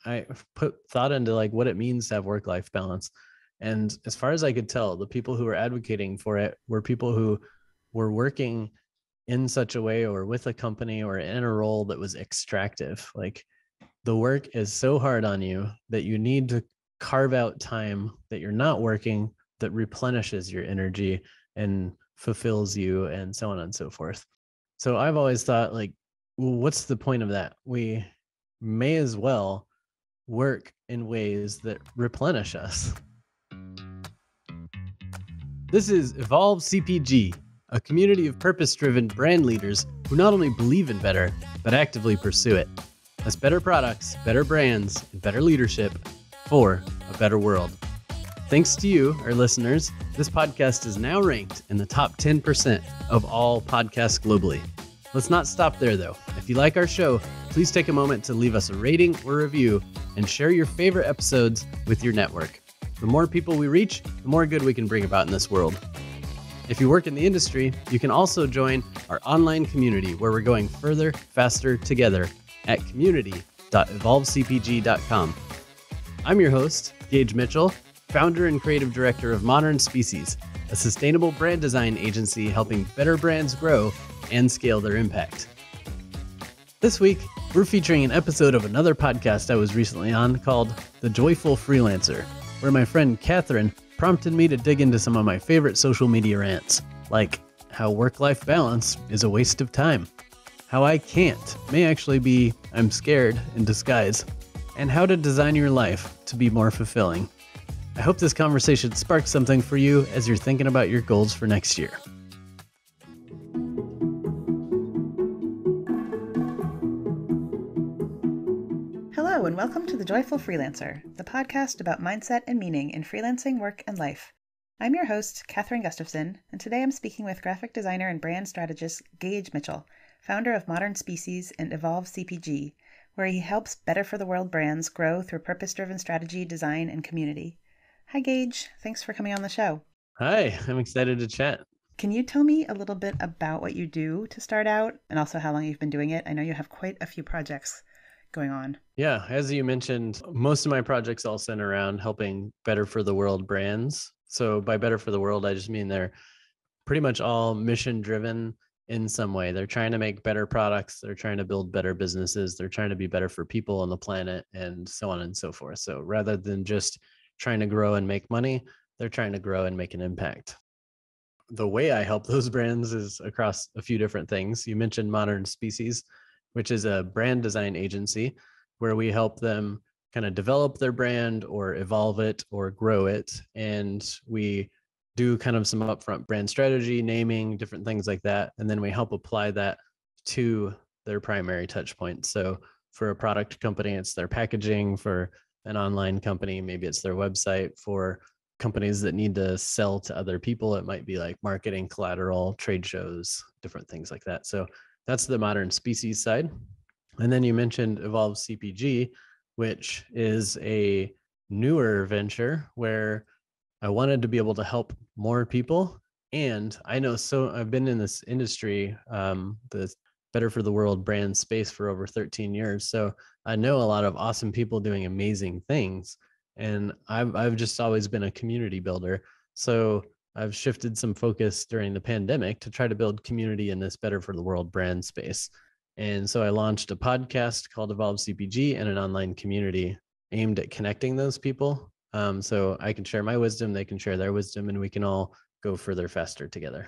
I put thought into like what it means to have work-life balance. And as far as I could tell, the people who were advocating for it were people who were working in such a way or with a company or in a role that was extractive. Like the work is so hard on you that you need to carve out time that you're not working that replenishes your energy and fulfills you and so on and so forth. So I've always thought like, well, what's the point of that? We may as well work in ways that replenish us. This is Evolve CPG, a community of purpose-driven brand leaders who not only believe in better, but actively pursue it. That's better products, better brands, and better leadership for a better world. Thanks to you, our listeners, this podcast is now ranked in the top 10% of all podcasts globally. Let's not stop there, though. If you like our show, please take a moment to leave us a rating or review and share your favorite episodes with your network. The more people we reach, the more good we can bring about in this world. If you work in the industry, you can also join our online community where we're going further, faster together at community.evolvecpg.com. I'm your host, Gage Mitchell, founder and creative director of Modern Species, a sustainable brand design agency helping better brands grow and scale their impact. This week, we're featuring an episode of another podcast I was recently on called The Joyful Freelancer, where my friend Katherine prompted me to dig into some of my favorite social media rants, like how work-life balance is a waste of time, how I can't may actually be I'm scared in disguise, and how to design your life to be more fulfilling. I hope this conversation sparks something for you as you're thinking about your goals for next year. Hello, and welcome to The Joyful Freelancer, the podcast about mindset and meaning in freelancing, work, and life. I'm your host, Katherine Gustafson, and today I'm speaking with graphic designer and brand strategist Gage Mitchell, founder of Modern Species and EvolveCPG, where he helps better for the world brands grow through purpose-driven strategy, design, and community. Hi, Gage. Thanks for coming on the show. Hi, I'm excited to chat. Can you tell me a little bit about what you do to start out, and also how long you've been doing it? I know you have quite a few projects going on. Yeah, as you mentioned, most of my projects all center around helping better for the world brands. So by better for the world, I just mean they're pretty much all mission driven in some way. They're trying to make better products. They're trying to build better businesses. They're trying to be better for people on the planet and so on and so forth. So rather than just trying to grow and make money, they're trying to grow and make an impact. The way I help those brands is across a few different things. You mentioned Modern Species, which is a brand design agency where we help them kind of develop their brand or evolve it or grow it. And we do kind of some upfront brand strategy, naming, different things like that. And then we help apply that to their primary touch points. So for a product company, it's their packaging. For an online company, maybe it's their website. For companies that need to sell to other people, it might be like marketing, collateral, trade shows, different things like that. So that's the Modern Species side. And then you mentioned EvolveCPG, which is a newer venture where I wanted to be able to help more people. And I know, so I've been in this industry, the Better for the World brand space for over 13 years. So I know a lot of awesome people doing amazing things. And I've just always been a community builder. So I've shifted some focus during the pandemic to try to build community in this Better for the World brand space. And so I launched a podcast called EvolveCPG and an online community aimed at connecting those people. So I can share my wisdom, they can share their wisdom, and we can all go further, faster together.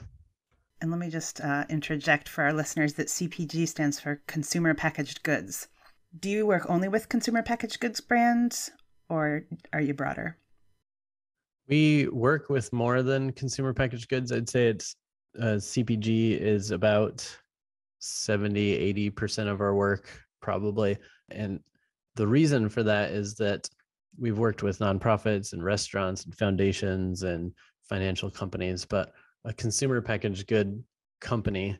And let me just interject for our listeners that CPG stands for Consumer Packaged Goods. Do you work only with consumer packaged goods brands, or are you broader? We work with more than consumer packaged goods. I'd say it's CPG is about 70-80% of our work, probably. And the reason for that is that we've worked with nonprofits and restaurants and foundations and financial companies, but a consumer packaged good company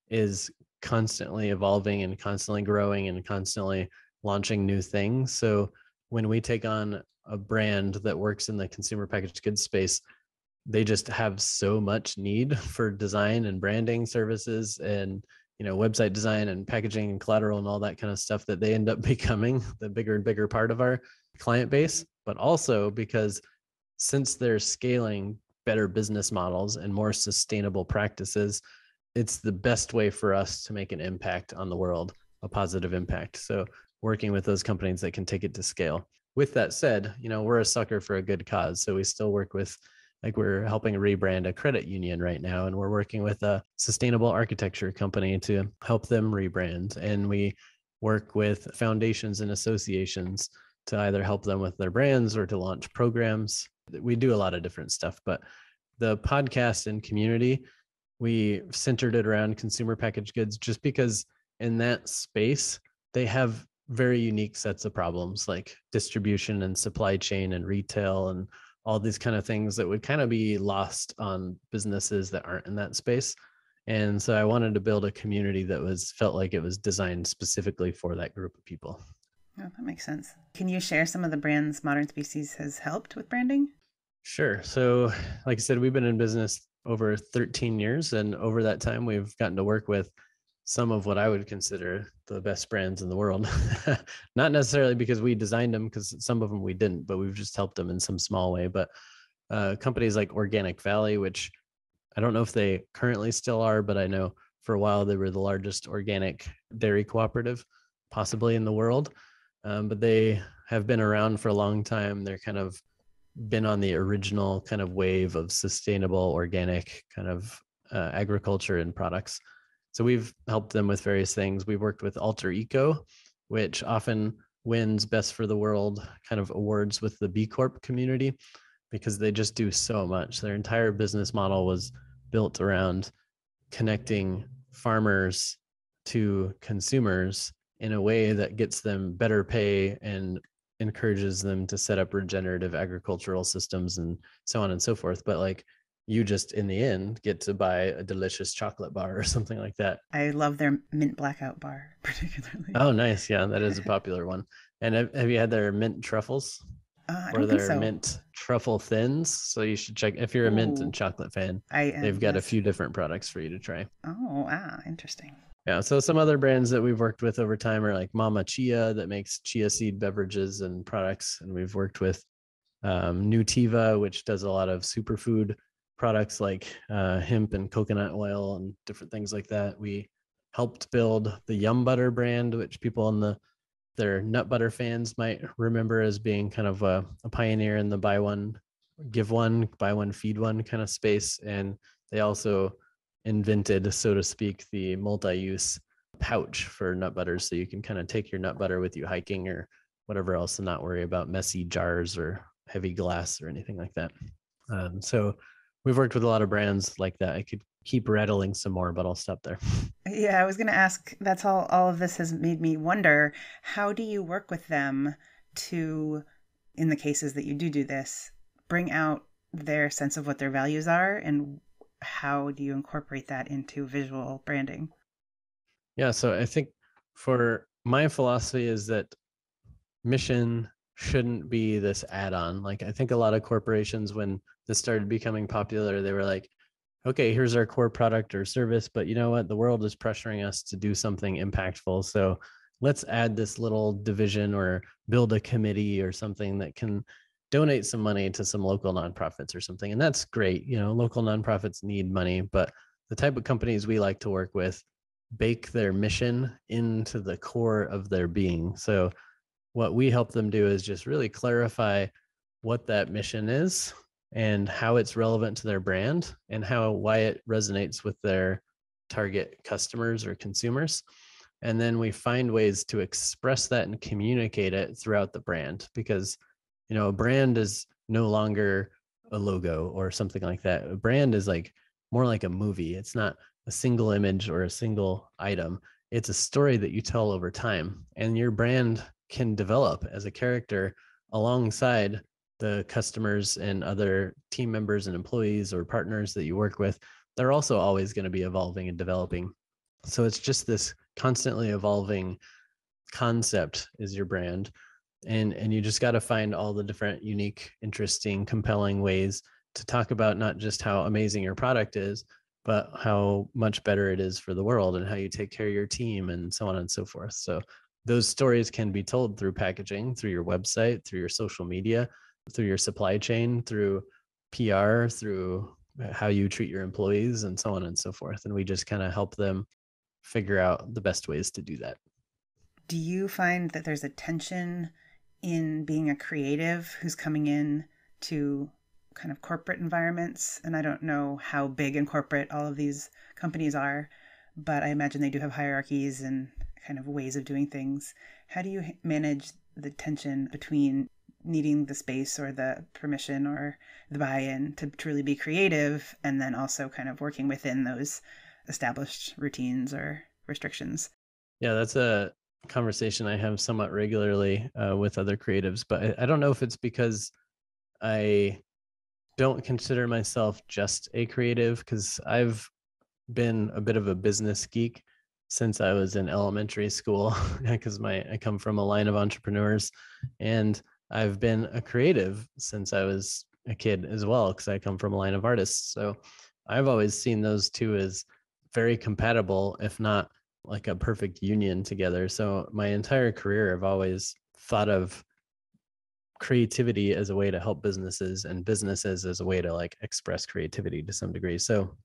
is constantly evolving and constantly growing and constantly launching new things. So when we take on a brand that works in the consumer packaged goods space, they just have so much need for design and branding services and website design and packaging and collateral and all that kind of stuff, that they end up becoming the bigger and bigger part of our client base. But also because since they're scaling better business models and more sustainable practices, it's the best way for us to make an impact on the world, a positive impact. So working with those companies that can take it to scale. With that said, we're a sucker for a good cause. So we still work with, like, we're helping rebrand a credit union right now, and we're working with a sustainable architecture company to help them rebrand. And we work with foundations and associations to either help them with their brands or to launch programs. We do a lot of different stuff, but the podcast and community, we centered it around consumer packaged goods just because in that space, they have very unique sets of problems like distribution and supply chain and retail and all these kind of things that would kind of be lost on businesses that aren't in that space. And so I wanted to build a community that felt like it was designed specifically for that group of people. Oh, that makes sense. Can you share some of the brands Modern Species has helped with branding? Sure. So like I said, we've been in business over 13 years. And over that time, we've gotten to work with some of what I would consider the best brands in the world. Not necessarily because we designed them, because some of them we didn't, but we've just helped them in some small way. But companies like Organic Valley, which I don't know if they currently still are, but I know for a while they were the largest organic dairy cooperative possibly in the world. But they have been around for a long time. They're kind of been on the original kind of wave of sustainable organic kind of agriculture and products. So we've helped them with various things. We've worked with Alter Eco, which often wins Best for the World kind of awards with the B Corp community because they just do so much. Their entire business model was built around connecting farmers to consumers in a way that gets them better pay and encourages them to set up regenerative agricultural systems and so on and so forth. But like, you just in the end get to buy a delicious chocolate bar or something like that. I love their mint blackout bar particularly. Oh, nice. Yeah, that is a popular one. And have you had their mint truffles? I Or don't think their so. mint truffle thins? So you should check if you're a mint and chocolate fan. They've got a few different products for you to try. Oh, interesting. Yeah. So some other brands that we've worked with over time are like Mama Chia, that makes chia seed beverages and products. And we've worked with Nutiva, which does a lot of superfood products like hemp and coconut oil and different things like that. We helped build the Yum Butter brand, which people in their nut butter fans might remember as being kind of a pioneer in the buy one, give one, buy one, feed one kind of space. And they also invented, so to speak, the multi-use pouch for nut butters. So you can kind of take your nut butter with you hiking or whatever else and not worry about messy jars or heavy glass or anything like that. So we've worked with a lot of brands like that. I could keep rattling some more, but I'll stop there. Yeah, I was going to ask, that's all of this has made me wonder, how do you work with them to, in the cases that you do this, bring out their sense of what their values are, and how do you incorporate that into visual branding? Yeah, so I think for my philosophy is that mission shouldn't be this add-on. Like, I think a lot of corporations, when this started becoming popular, they were like, okay, here's our core product or service, but you know what? The world is pressuring us to do something impactful. So let's add this little division or build a committee or something that can donate some money to some local nonprofits or something. And that's great. Local nonprofits need money, but the type of companies we like to work with bake their mission into the core of their being. So what we help them do is just really clarify what that mission is and how it's relevant to their brand and why it resonates with their target customers or consumers. And then we find ways to express that and communicate it throughout the brand, because a brand is no longer a logo or something like that. A brand is like more like a movie. It's not a single image or a single item. It's a story that you tell over time, and your brand can develop as a character alongside the customers and other team members and employees or partners that you work with. They're also always going to be evolving and developing. So it's just this constantly evolving concept is your brand. And you just got to find all the different unique, interesting, compelling ways to talk about not just how amazing your product is, but how much better it is for the world and how you take care of your team and so on and so forth. So those stories can be told through packaging, through your website, through your social media, through your supply chain, through PR, through how you treat your employees, and so on and so forth. And we just kind of help them figure out the best ways to do that. Do you find that there's a tension in being a creative who's coming in to kind of corporate environments? And I don't know how big and corporate all of these companies are, but I imagine they do have hierarchies and kind of ways of doing things. How do you manage the tension between needing the space or the permission or the buy-in to truly be creative, and then also kind of working within those established routines or restrictions? Yeah, that's a conversation I have somewhat regularly with other creatives, but I don't know if it's because I don't consider myself just a creative, because I've been a bit of a business geek since I was in elementary school, because I come from a line of entrepreneurs, and I've been a creative since I was a kid as well, because I come from a line of artists. So I've always seen those two as very compatible, if not like a perfect union together. So my entire career, I've always thought of creativity as a way to help businesses, and businesses as a way to like express creativity to some degree. So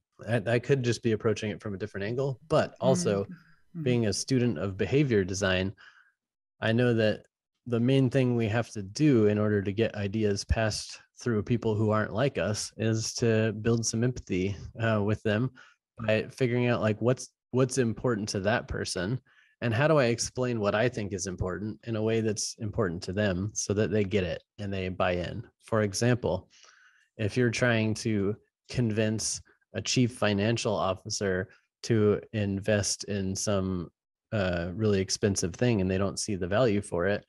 I could just be approaching it from a different angle, but also Mm-hmm. being a student of behavior design, I know that the main thing we have to do in order to get ideas passed through people who aren't like us is to build some empathy with them by figuring out like what's important to that person, and how do I explain what I think is important in a way that's important to them so that they get it and they buy in. For example, if you're trying to convince a chief financial officer to invest in some really expensive thing and they don't see the value for it,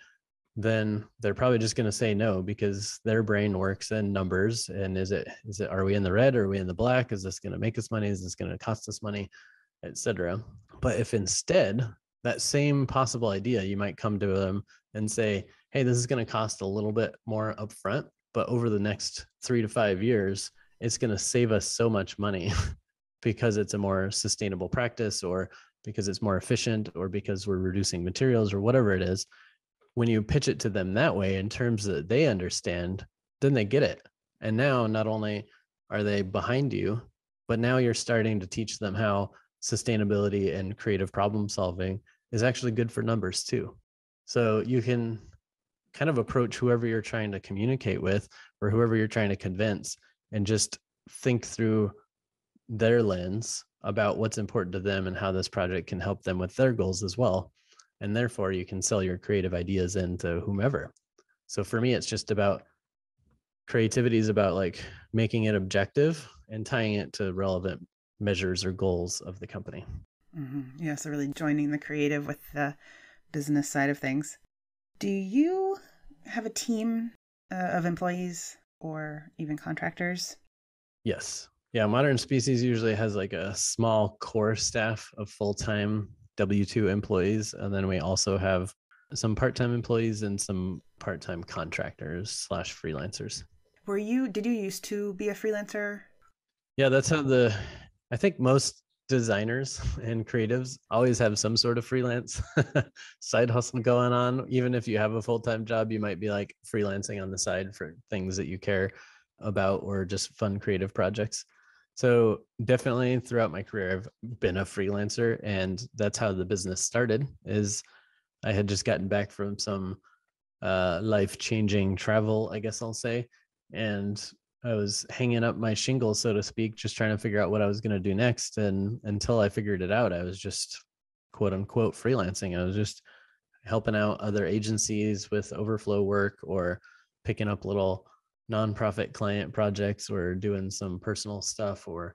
then they're probably just going to say no, because their brain works in numbers. And is it are we in the red, or are we in the black? Is this going to make us money? Is this going to cost us money, etc.? But if instead that same possible idea, you might come to them and say, hey, this is going to cost a little bit more upfront, but over the next 3 to 5 years, it's going to save us so much money because it's a more sustainable practice, or because it's more efficient, or because we're reducing materials, or whatever it is. When you pitch it to them that way in terms that they understand, then they get it. And now not only are they behind you, but now you're starting to teach them how sustainability and creative problem solving is actually good for numbers too. So you can kind of approach whoever you're trying to communicate with, or whoever you're trying to convince, and just think through their lens about what's important to them and how this project can help them with their goals as well. And therefore you can sell your creative ideas into whomever. So for me, it's just about creativity is about like making it objective and tying it to relevant measures or goals of the company. Mm-hmm. Yeah, so really joining the creative with the business side of things. Do you have a team of employees or even contractors? Yes. Yeah. Modern Species usually has like a small core staff of full-time W-2 employees. And then we also have some part-time employees and some part-time contractors / freelancers. Did you used to be a freelancer? Yeah, that's how I think most designers and creatives always have some sort of freelance side hustle going on. Even if you have a full-time job, you might be like freelancing on the side for things that you care about, or just fun creative projects. So definitely throughout my career, I've been a freelancer, and that's how the business started. Is I had just gotten back from some life-changing travel, I guess I'll say, and I was hanging up my shingle, so to speak, just trying to figure out what I was going to do next. And until I figured it out, I was just quote unquote freelancing. I was just helping out other agencies with overflow work, or picking up little nonprofit client projects, or doing some personal stuff, or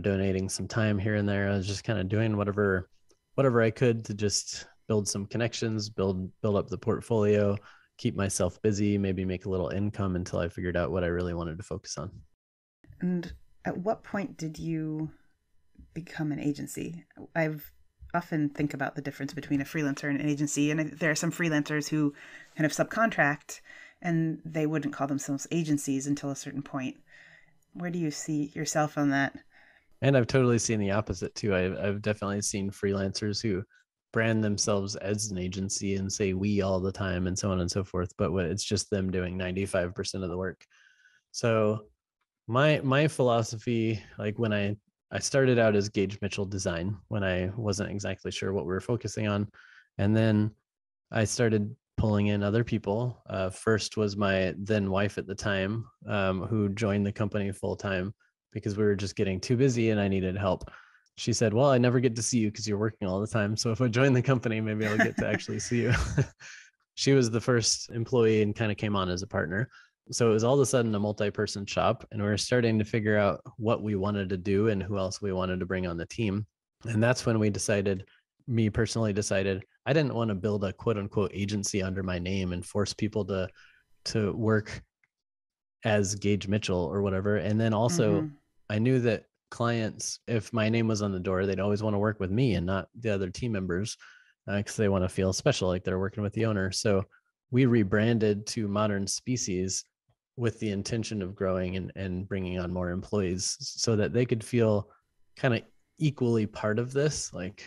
donating some time here and there. I was just kind of doing whatever I could to just build some connections, build up the portfolio, keep myself busy, maybe make a little income until I figured out what I really wanted to focus on. And at what point did you become an agency? I've often think about the difference between a freelancer and an agency, and there are some freelancers who kind of subcontract, and they wouldn't call themselves agencies until a certain point. Where do you see yourself on that? And I've totally seen the opposite too. I've definitely seen freelancers who brand themselves as an agency and say we all the time and so on and so forth, but when it's just them doing 95% of the work. So my philosophy, like when I started out as Gage Mitchell Design when I wasn't exactly sure what we were focusing on, and then I started pulling in other people. First was my then wife at the time, who joined the company full time because we were just getting too busy and I needed help. She said, "Well, I never get to see you because you're working all the time. So if I join the company, maybe I'll get to actually see you." She was the first employee and kind of came on as a partner. So it was all of a sudden a multi-person shop, and we were starting to figure out what we wanted to do and who else we wanted to bring on the team. And that's when we decided, me personally decided, I didn't want to build a quote unquote agency under my name and force people to work as Gage Mitchell or whatever. And then also I knew that clients, if my name was on the door, they'd always want to work with me and not the other team members, because they want to feel special, like they're working with the owner. So we rebranded to Modern Species with the intention of growing and bringing on more employees so that they could feel kind of equally part of this, like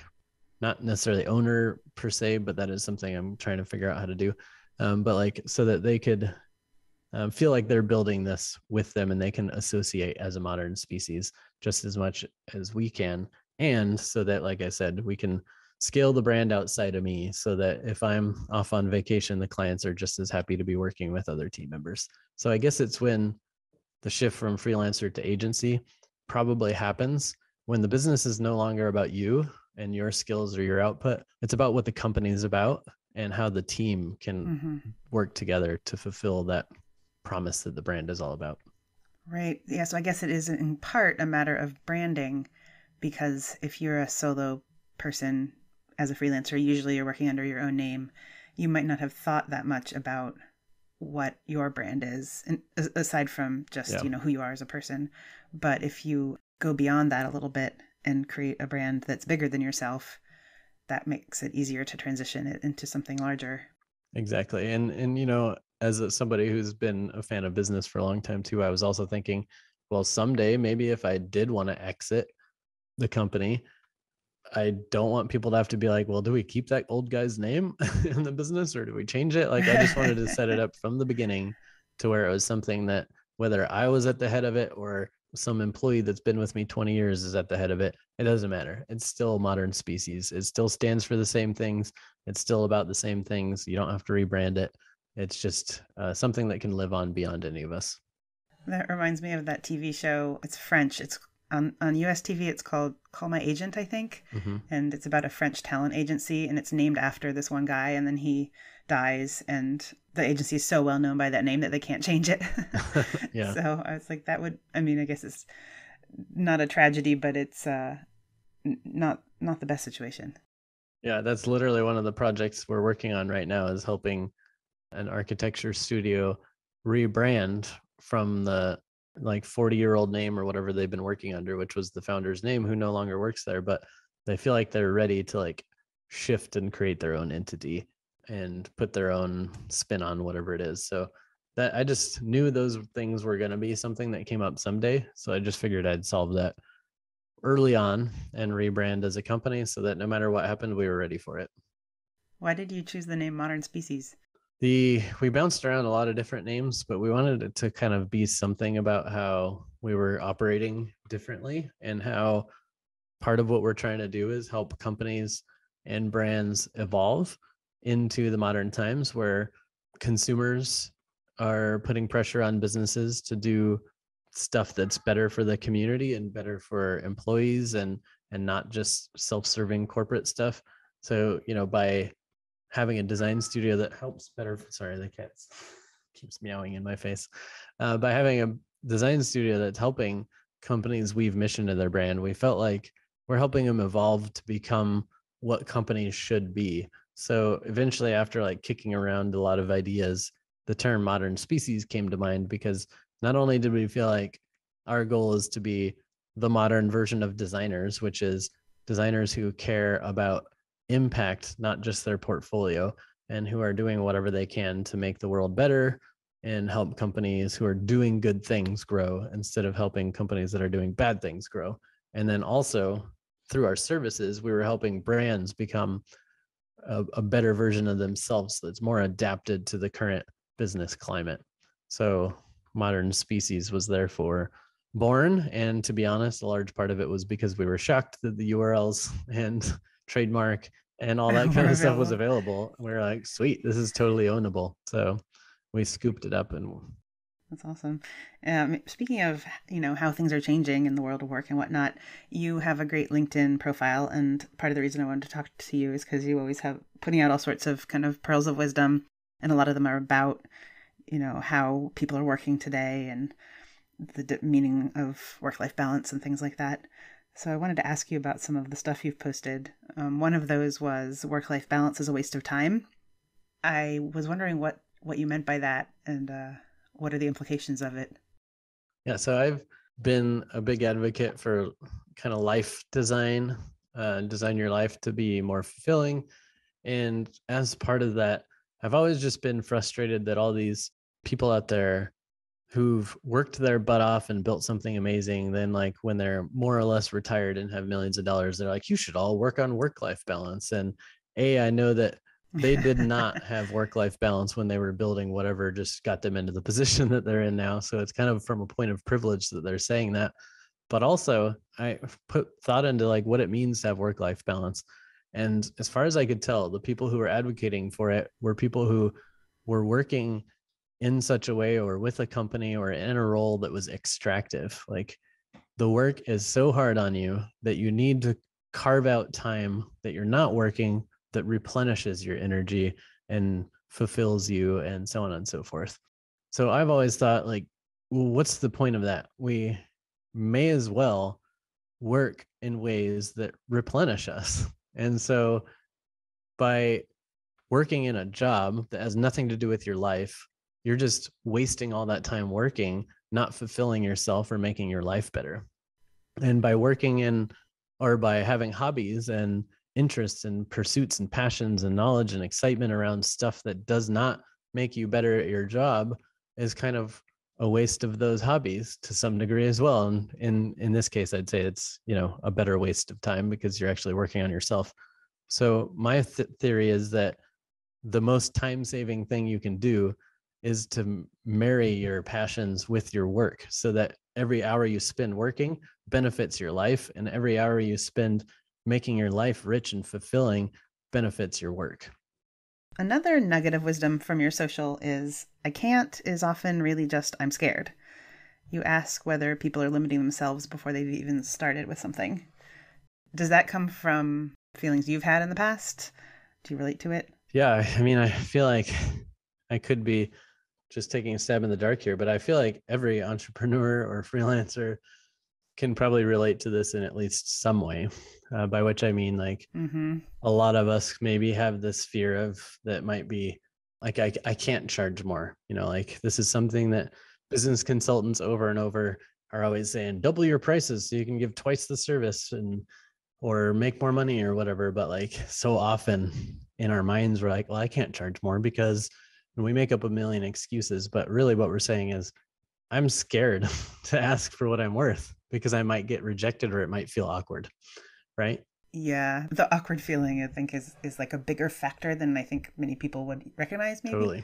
not necessarily owner per se, but that is something I'm trying to figure out how to do. But like, so that they could feel like they're building this with them and they can associate as a modern species just as much as we can. And so that, like I said, we can scale the brand outside of me so that if I'm off on vacation, the clients are just as happy to be working with other team members. So I guess it's when the shift from freelancer to agency probably happens when the business is no longer about you and your skills or your output. It's about what the company is about and how the team can work together to fulfill that promise that the brand is all about. Right. Yeah. So I guess it is in part a matter of branding, because if you're a solo person as a freelancer, usually you're working under your own name. You might not have thought that much about what your brand is, and aside from just, who you are as a person. But if you go beyond that a little bit and create a brand that's bigger than yourself, that makes it easier to transition it into something larger. Exactly. And as somebody who's been a fan of business for a long time too, I was also thinking, well, someday maybe if I did want to exit the company, I don't want people to have to be like, well, do we keep that old guy's name in the business or do we change it? Like, I just wanted to set it up from the beginning to where it was something that whether I was at the head of it or some employee that's been with me 20 years is at the head of it, it doesn't matter. It's still Modern Species. It still stands for the same things. It's still about the same things. You don't have to rebrand it. It's just something that can live on beyond any of us. That reminds me of that TV show. It's French. It's on US TV. It's called Call My Agent, I think. And it's about a French talent agency, and it's named after this one guy, and then he dies, and the agency is so well known by that name that they can't change it. Yeah. So I was like, I guess it's not a tragedy, but it's not the best situation. Yeah, that's literally one of the projects we're working on right now, is helping an architecture studio rebrand from the like 40-year-old name or whatever they've been working under, which was the founder's name, who no longer works there, but they feel like they're ready to like shift and create their own entity and put their own spin on whatever it is. So that I just knew those things were going to be something that came up someday. So I just figured I'd solve that early on and rebrand as a company so that no matter what happened, we were ready for it. Why did you choose the name Modern Species? We bounced around a lot of different names, but we wanted it to kind of be something about how we were operating differently and how part of what we're trying to do is help companies and brands evolve into the modern times where consumers are putting pressure on businesses to do stuff that's better for the community and better for employees and not just self-serving corporate stuff. So, by having a design studio that helps better, sorry, the cat keeps meowing in my face. By having a design studio that's helping companies weave mission to their brand, we felt like we're helping them evolve to become what companies should be. So eventually, after like kicking around a lot of ideas, the term Modern Species came to mind, because not only did we feel like our goal is to be the modern version of designers, which is designers who care about impact, not just their portfolio, and who are doing whatever they can to make the world better and help companies who are doing good things grow instead of helping companies that are doing bad things grow. And then also through our services, we were helping brands become a better version of themselves that's more adapted to the current business climate. So Modern Species was therefore born. And to be honest, a large part of it was because we were shocked that the URLs and trademark and all that kind of stuff was available. We were like, sweet, this is totally ownable. So we scooped it up. And that's awesome. Speaking of, how things are changing in the world of work and whatnot, you have a great LinkedIn profile. And part of the reason I wanted to talk to you is because you always have putting out all sorts of kind of pearls of wisdom. And a lot of them are about, how people are working today and the meaning of work-life balance and things like that. So I wanted to ask you about some of the stuff you've posted. One of those was work-life balance is a waste of time. I was wondering what you meant by that and what are the implications of it? Yeah, so I've been a big advocate for kind of life design, design your life to be more fulfilling. And as part of that, I've always just been frustrated that all these people out there who've worked their butt off and built something amazing, then like when they're more or less retired and have millions of dollars, they're like, you should all work on work-life balance. And I know that they did not have work-life balance when they were building whatever just got them into the position that they're in now. So it's kind of from a point of privilege that they're saying that. But also I put thought into like what it means to have work-life balance. And as far as I could tell, the people who were advocating for it were people who were working in such a way or with a company or in a role that was extractive. Like the work is so hard on you that you need to carve out time that you're not working that replenishes your energy and fulfills you and so on and so forth. So I've always thought like, well, what's the point of that? We may as well work in ways that replenish us. And so by working in a job that has nothing to do with your life, you're just wasting all that time working, not fulfilling yourself or making your life better. And by working in or by having hobbies and interests and pursuits and passions and knowledge and excitement around stuff that does not make you better at your job is kind of a waste of those hobbies to some degree as well. And in this case, I'd say it's, a better waste of time because you're actually working on yourself. So my theory is that the most time-saving thing you can do is to marry your passions with your work so that every hour you spend working benefits your life and every hour you spend making your life rich and fulfilling benefits your work. Another nugget of wisdom from your social is I can't is often really just I'm scared. You ask whether people are limiting themselves before they've even started with something. Does that come from feelings you've had in the past? Do you relate to it? Yeah, I mean, I feel like I could be just taking a stab in the dark here, but I feel like every entrepreneur or freelancer can probably relate to this in at least some way, by which I mean like a lot of us maybe have this fear of that might be like, I can't charge more, like this is something that business consultants over and over are always saying, double your prices so you can give twice the service and or make more money or whatever. But like so often in our minds, we're like, well, I can't charge more because we make up a million excuses. But really what we're saying is, I'm scared to ask for what I'm worth because I might get rejected or it might feel awkward. Right. Yeah. The awkward feeling, I think, is like a bigger factor than I think many people would recognize, maybe. Totally.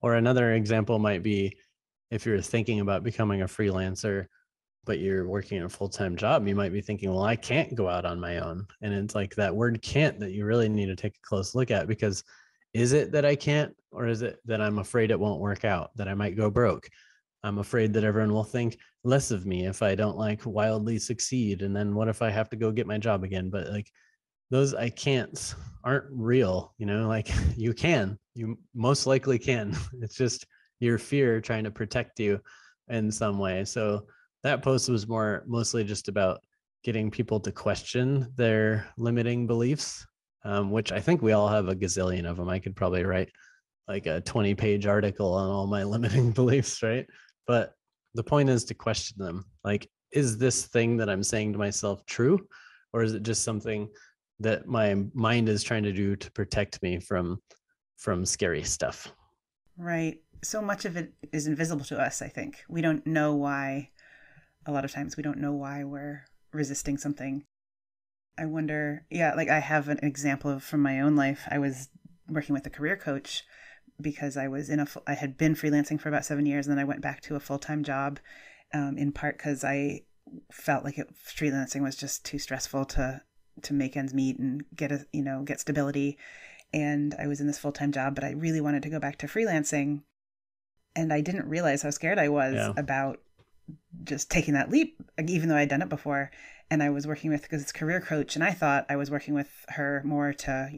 Or another example might be if you're thinking about becoming a freelancer, but you're working a full-time job, you might be thinking, well, I can't go out on my own. And it's like that word can't that you really need to take a close look at, because is it that I can't, or is it that I'm afraid it won't work out, that I might go broke? I'm afraid that everyone will think less of me if I don't like wildly succeed. And then what if I have to go get my job again? But like those I can'ts aren't real, like you most likely can. It's just your fear trying to protect you in some way. So that post was mostly just about getting people to question their limiting beliefs, which I think we all have a gazillion of them. I could probably write like a 20-page article on all my limiting beliefs, right? But the point is to question them. Like, is this thing that I'm saying to myself true? Or is it just something that my mind is trying to do to protect me from scary stuff? Right. So much of it is invisible to us, I think. We don't know why. A lot of times we don't know why we're resisting something. I wonder, yeah, like I have an example from my own life. I was working with a career coach because I had been freelancing for about 7 years, and then I went back to a full-time job, in part because I felt like freelancing was just too stressful to make ends meet and get stability. And I was in this full-time job, but I really wanted to go back to freelancing. And I didn't realize how scared I was about just taking that leap, even though I'd done it before. And I was working with this career coach, and I thought I was working with her more to,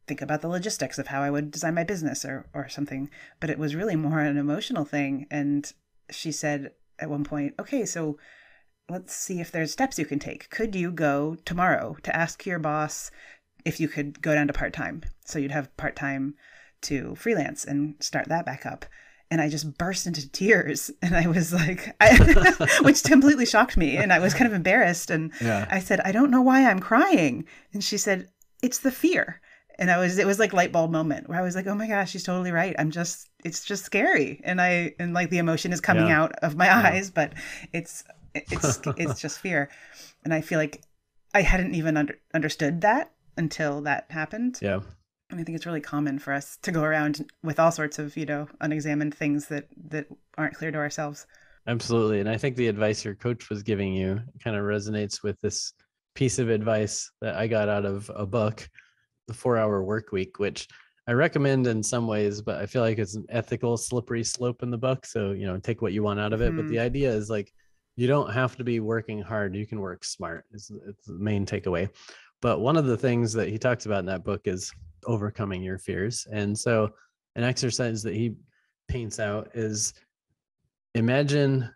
think about the logistics of how I would design my business or something. But it was really more an emotional thing. And she said at one point, okay, so let's see if there's steps you can take. Could you go tomorrow to ask your boss if you could go down to part-time? So you'd have part-time to freelance and start that back up. And I just burst into tears, and I was like, which completely shocked me. And I was kind of embarrassed. And I said, I don't know why I'm crying. And she said, it's the fear. And it was like light bulb moment where I was like, oh my gosh, she's totally right. It's just scary. And like the emotion is coming out of my eyes, but it's just fear. And I feel like I hadn't even understood that until that happened. Yeah. And I think it's really common for us to go around with all sorts of, unexamined things that aren't clear to ourselves. Absolutely. And I think the advice your coach was giving you kind of resonates with this piece of advice that I got out of a book, The 4-Hour Workweek, which I recommend in some ways, but I feel like it's an ethical slippery slope in the book. So, take what you want out of it. But the idea is like, you don't have to be working hard. You can work smart. It's the main takeaway. But one of the things that he talks about in that book is overcoming your fears. And so an exercise that he paints out is imagine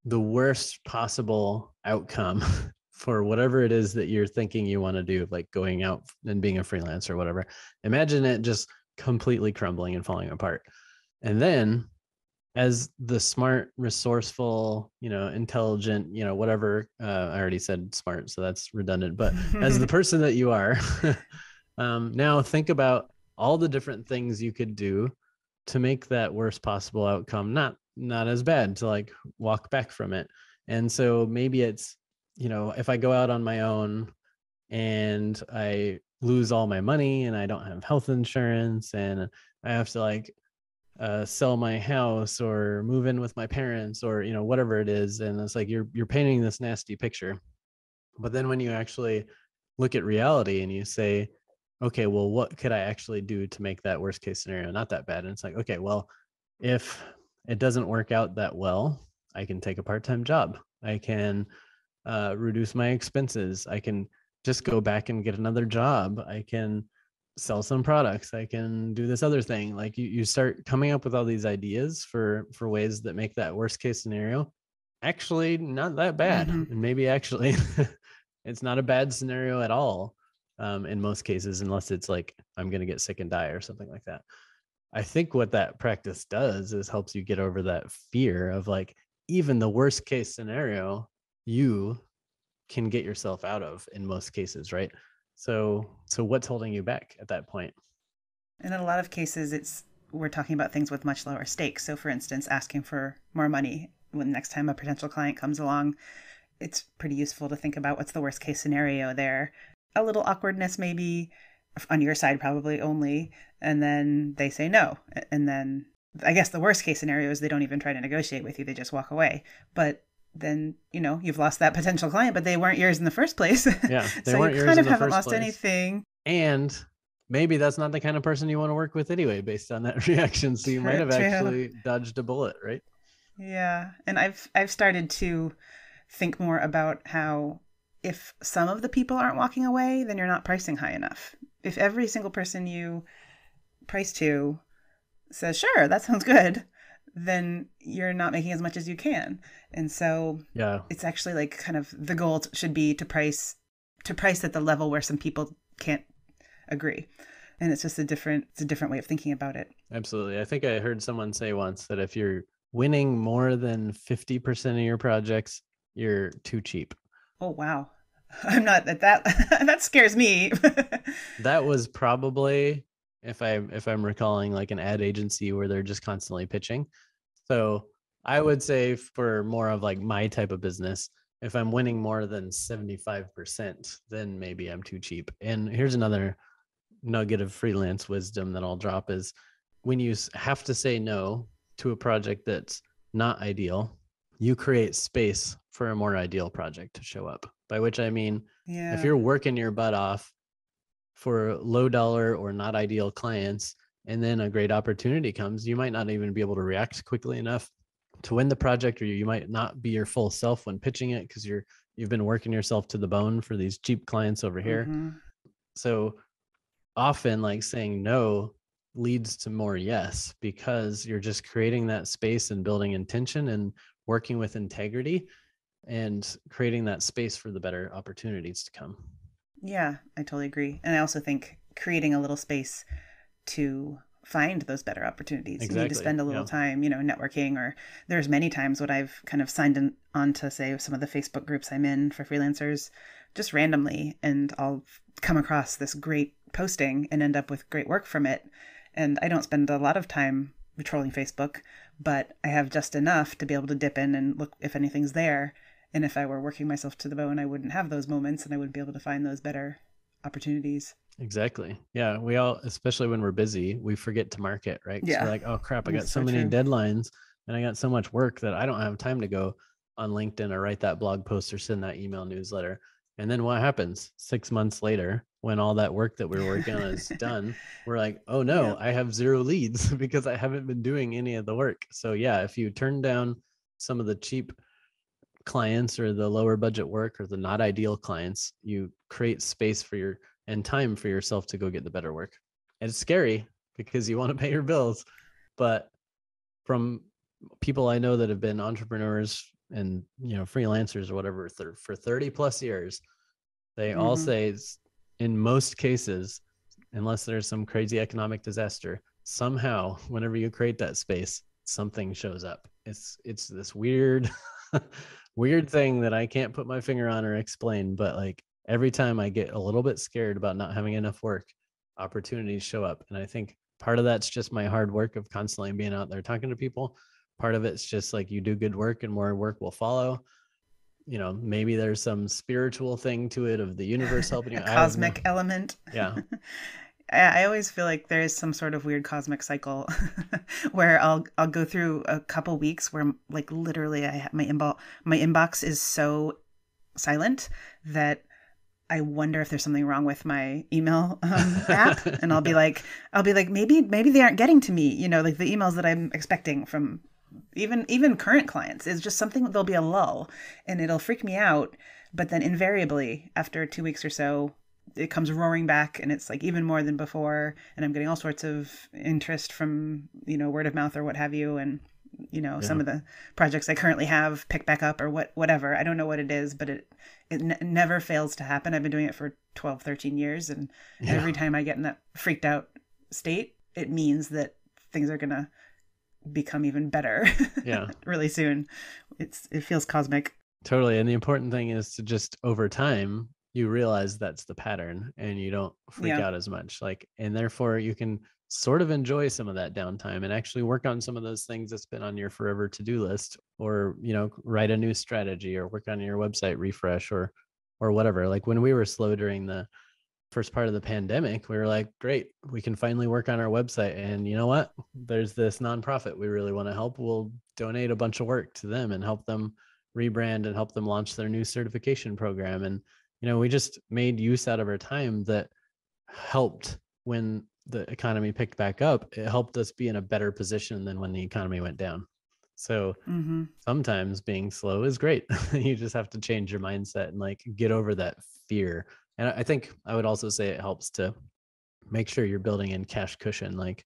the worst possible outcome for whatever it is that you're thinking you want to do, like going out and being a freelancer or whatever. Imagine it just completely crumbling and falling apart. And then as the smart, resourceful, intelligent, whatever, I already said smart, so that's redundant, but as the person that you are, now think about all the different things you could do to make that worst possible outcome not as bad, to like walk back from it. And so maybe it's, if I go out on my own and I lose all my money and I don't have health insurance and I have to like sell my house or move in with my parents or whatever it is, and it's like you're painting this nasty picture. But then when you actually look at reality and you say, okay, well, what could I actually do to make that worst case scenario not that bad? And it's like, okay, well, if it doesn't work out that well, I can take a part-time job. I can reduce my expenses. I can just go back and get another job. I can sell some products. I can do this other thing. Like you start coming up with all these ideas for ways that make that worst case scenario actually not that bad. And maybe actually it's not a bad scenario at all. In most cases, unless it's like, I'm going to get sick and die or something like that. I think what that practice does is helps you get over that fear of like, even the worst case scenario, you can get yourself out of in most cases, right? So what's holding you back at that point? And in a lot of cases, we're talking about things with much lower stakes. So for instance, asking for more money when next time a potential client comes along, it's pretty useful to think about what's the worst case scenario there. A little awkwardness maybe on your side, probably only, and then they say no. And then I guess the worst case scenario is they don't even try to negotiate with you. They just walk away. But then, you've lost that potential client, but they weren't yours in the first place. Yeah, they so weren't you yours kind in of the haven't first lost place. anything. And maybe that's not the kind of person you want to work with anyway, based on that reaction. So you might have actually dodged a bullet, right? Yeah. And I've started to think more about how if some of the people aren't walking away, then you're not pricing high enough. If every single person you price to says, sure, that sounds good, then you're not making as much as you can. And so it's actually like kind of the goal should be to price at the level where some people can't agree. And it's just a different way of thinking about it. Absolutely. I think I heard someone say once that if you're winning more than 50% of your projects, you're too cheap. Oh, wow. I'm not at that. That scares me. That was probably, if I'm recalling, like an ad agency where they're just constantly pitching. So I would say for more of like my type of business, if I'm winning more than 75%, then maybe I'm too cheap. And here's another nugget of freelance wisdom that I'll drop is when you have to say no to a project that's not ideal, you create space for a more ideal project to show up. By which I mean, if Yeah. you're working your butt off for low dollar or not ideal clients, and then a great opportunity comes, you might not even be able to react quickly enough to win the project, or you might not be your full self when pitching it because you've been working yourself to the bone for these cheap clients over here. So often like saying no leads to more yes, because you're just creating that space and building intention and working with integrity and creating that space for the better opportunities to come. Yeah, I totally agree. And I also think creating a little space to find those better opportunities. You need to Exactly. spend a little Yeah. time, networking, or there's many times when I've kind of signed on to, say, some of the Facebook groups I'm in for freelancers just randomly, and I'll come across this great posting and end up with great work from it. And I don't spend a lot of time patrolling Facebook, but I have just enough to be able to dip in and look if anything's there. And if I were working myself to the bone, I wouldn't have those moments and I wouldn't be able to find those better opportunities. Exactly. Yeah. We all, especially when we're busy, we forget to market, right? So we're Yeah, like, oh crap, I got it's so so many true. deadlines and I got so much work that I don't have time to go on LinkedIn or write that blog post or send that email newsletter. And then what happens 6 months later when all that work that we were working on is done? We're like, oh no, Yep. I have 0 leads because I haven't been doing any of the work. So yeah, if you turn down some of the cheap clients or the lower budget work or the not ideal clients, you create space for your and time for yourself to go get the better work. And it's scary because you want to pay your bills, but from people I know that have been entrepreneurs and freelancers or whatever for 30 plus years, they all Mm-hmm. say in most cases, unless there's some crazy economic disaster, somehow whenever you create that space, something shows up. It's this weird weird thing that I can't put my finger on or explain, but like every time I get a little bit scared about not having enough work, opportunities show up. And I think part of that's just my hard work of constantly being out there talking to people. Part of it's just like you do good work and more work will follow. Maybe there's some spiritual thing to it of the universe helping you. A I have no, cosmic element. yeah, I always feel like there is some sort of weird cosmic cycle where I'll go through a couple weeks where like literally I have my inbox is so silent that I wonder if there's something wrong with my email app, and I'll be like maybe they aren't getting to me, like the emails that I'm expecting from even current clients is just something. There'll be a lull, and it'll freak me out. But then invariably, after 2 weeks or so, it comes roaring back, and it's like even more than before. And I'm getting all sorts of interest from word of mouth or what have you, and yeah, some of the projects I currently have pick back up or whatever. I don't know what it is, but it never fails to happen. I've been doing it for 12, 13 years, and yeah, every time I get in that freaked out state, it means that things are gonna become even better yeah, really soon. It feels cosmic. totally. And the important thing is to just over time, you realize that's the pattern and you don't freak Yeah. out as much. Like, and therefore you can sort of enjoy some of that downtime and actually work on some of those things that's been on your forever to-do list, or, write a new strategy or work on your website refresh or whatever. Like when we were slow during the first part of the pandemic, we were like, great, we can finally work on our website. And you know what? There's this nonprofit we really want to help. We'll donate a bunch of work to them and help them rebrand and help them launch their new certification program. And, we just made use out of our time that helped when the economy picked back up. It helped us be in a better position than when the economy went down. So Mm-hmm. sometimes being slow is great. You just have to change your mindset and like get over that fear. And I think I would also say it helps to make sure you're building in cash cushion. Like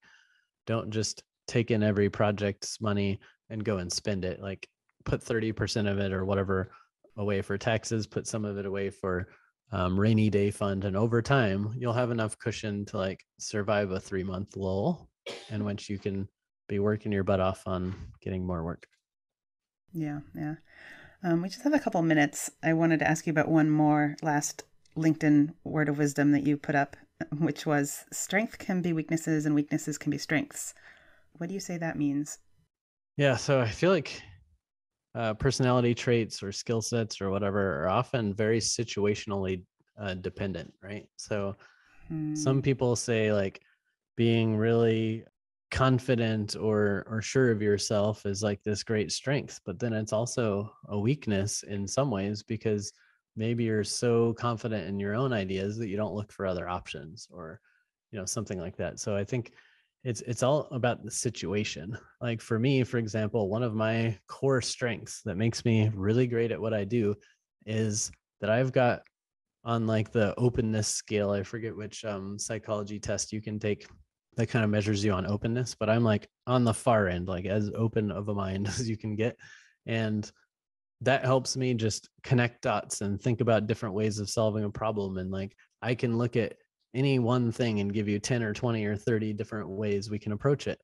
don't just take in every project's money and go and spend it. Like put 30% of it or whatever away for taxes, put some of it away for rainy day fund. And over time, you'll have enough cushion to like survive a 3 month lull in which you can be working your butt off on getting more work. Yeah. Yeah. We just have a couple minutes. I wanted to ask you about one more last LinkedIn word of wisdom that you put up, which was strength can be weaknesses and weaknesses can be strengths. What do you say that means? Yeah. So I feel like personality traits or skill sets or whatever are often very situationally dependent, right? So some people say like being really confident or sure of yourself is like this great strength, but then it's also a weakness in some ways, because maybe you're so confident in your own ideas that you don't look for other options, or something like that. So I think it's all about the situation. Like for me, for example, one of my core strengths that makes me really great at what I do is that I've got, on like the openness scale, I forget which psychology test you can take that kind of measures you on openness, but I'm like on the far end, like as open of a mind as you can get. And that helps me just connect dots and think about different ways of solving a problem. And like I can look at any one thing and give you 10 or 20 or 30 different ways we can approach it.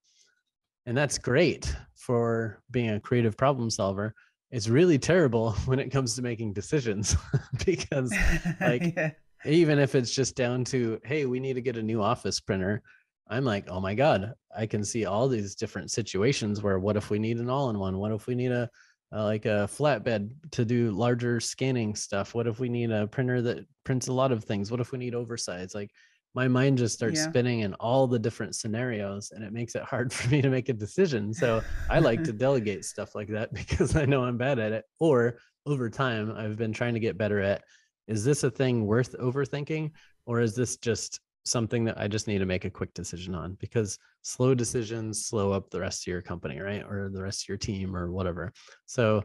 And that's great for being a creative problem solver. It's really terrible when it comes to making decisions because like Yeah. even if it's just down to, hey, we need to get a new office printer, I'm like, oh my God, I can see all these different situations where what if we need an all-in-one? What if we need a like a flatbed to do larger scanning stuff? What if we need a printer that prints a lot of things? What if we need oversize? Like my mind just starts Yeah. spinning in all the different scenarios, and it makes it hard for me to make a decision. So I like to delegate stuff like that because I know I'm bad at it. Or over time, I've been trying to get better at, is this a thing worth overthinking? Or is this just something that I just need to make a quick decision on? Because slow decisions slow up the rest of your company, right? Or the rest of your team or whatever. So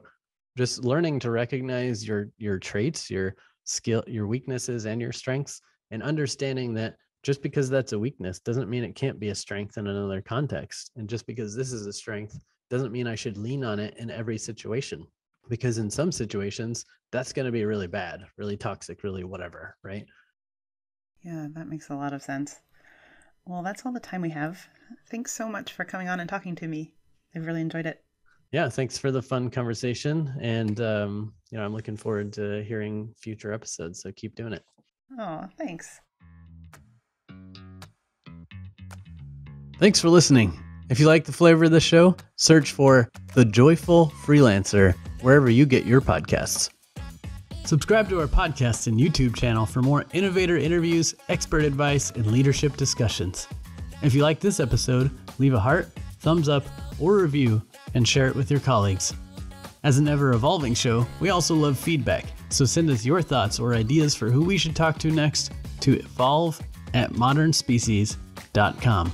just learning to recognize your traits, your skill, your weaknesses and your strengths, and understanding that just because that's a weakness doesn't mean it can't be a strength in another context. And just because this is a strength doesn't mean I should lean on it in every situation, because in some situations that's going to be really bad, really toxic, really whatever, right? Yeah, that makes a lot of sense. Well, that's all the time we have. Thanks so much for coming on and talking to me. I've really enjoyed it. Yeah, thanks for the fun conversation. And, I'm looking forward to hearing future episodes. So keep doing it. Oh, thanks. Thanks for listening. If you like the flavor of the show, search for The Joyful Freelancer wherever you get your podcasts. Subscribe to our podcast and YouTube channel for more innovator interviews, expert advice, and leadership discussions. If you like this episode, leave a heart, thumbs up, or review, and share it with your colleagues. As an ever-evolving show, we also love feedback, so send us your thoughts or ideas for who we should talk to next to evolve@modernspecies.com.